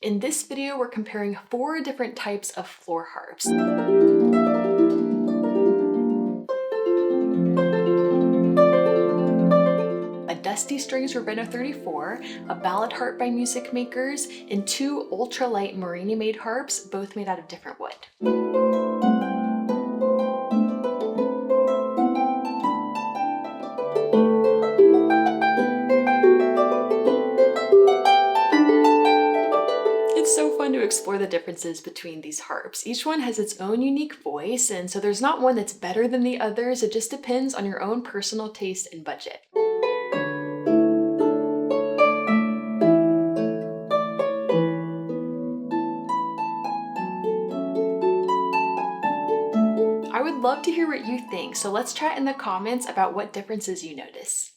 In this video, we're comparing 4 different types of floor harps. A dusty strings Ravenna 34, a ballad harp by Music Makers, and 2 ultralight Marini-made harps, both made out of different wood. It's so fun to explore the differences between these harps. Each one has its own unique voice, and so there's not one that's better than the others. It just depends on your own personal taste and budget. I would love to hear what you think, so let's chat in the comments about what differences you notice.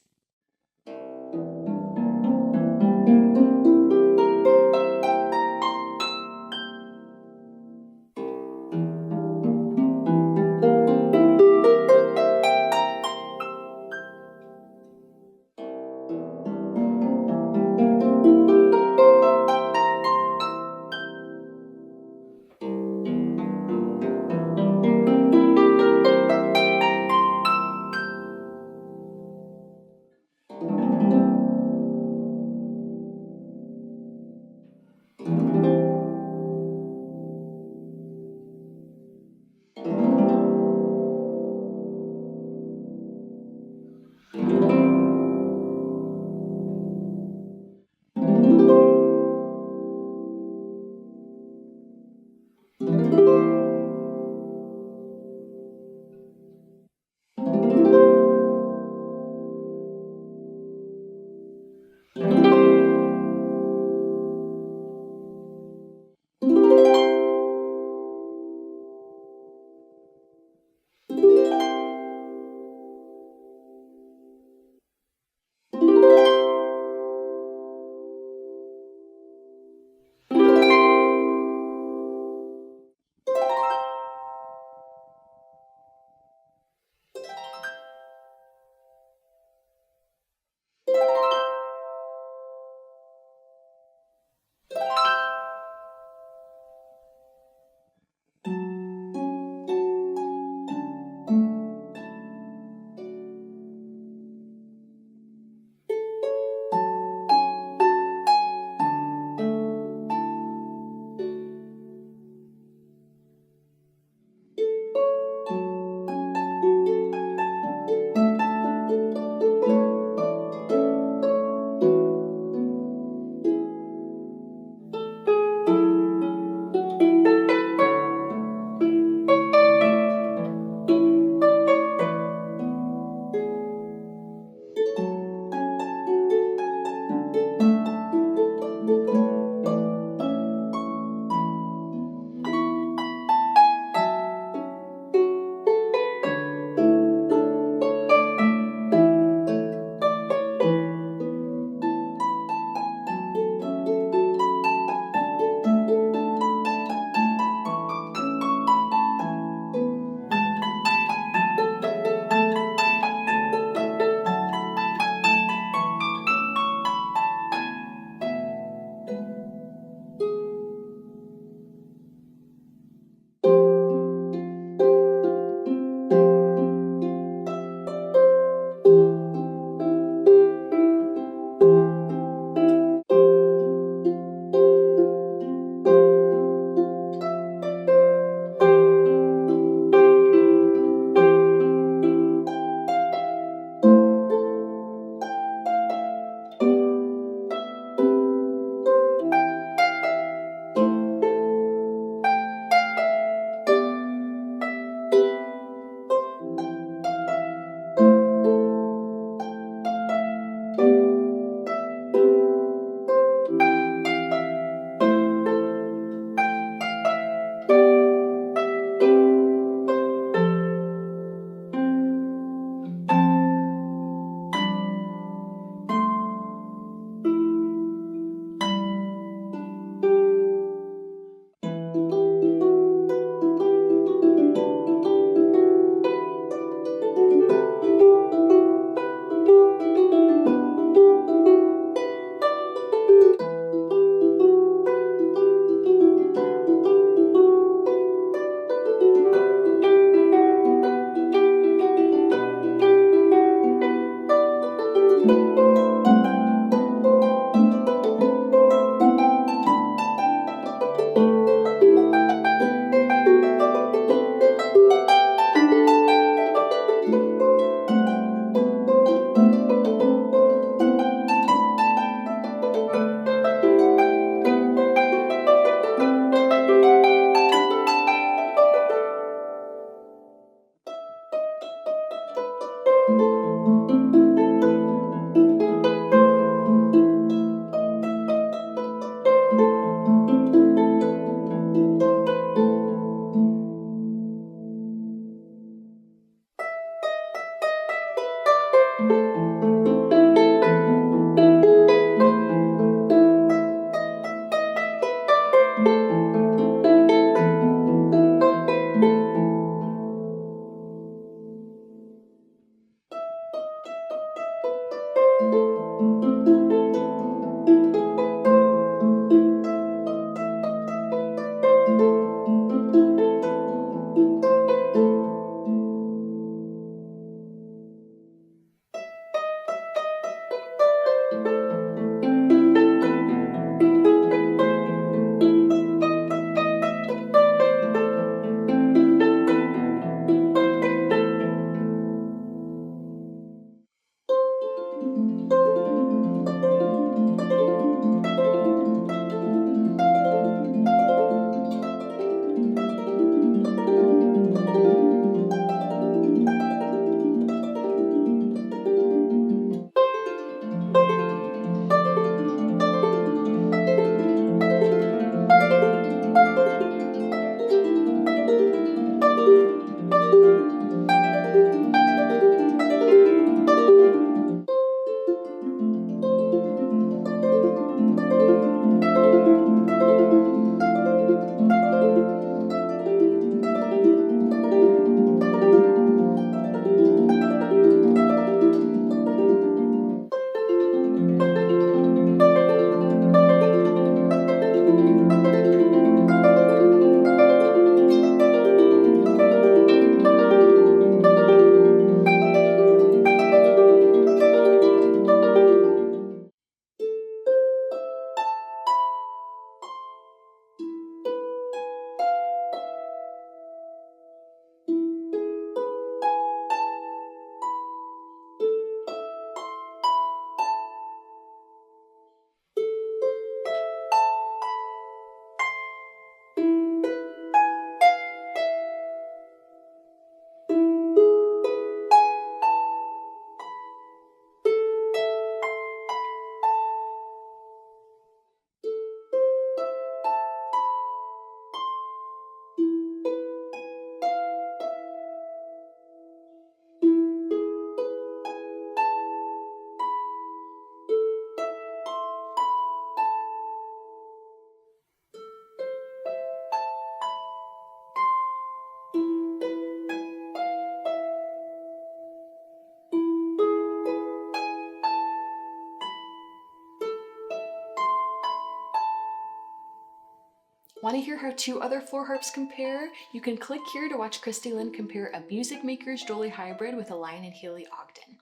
Want to hear how 2 other floor harps compare? You can click here to watch Christy Lynn compare a Music Maker's Dolly Hybrid with a Lion and Healy Ogden.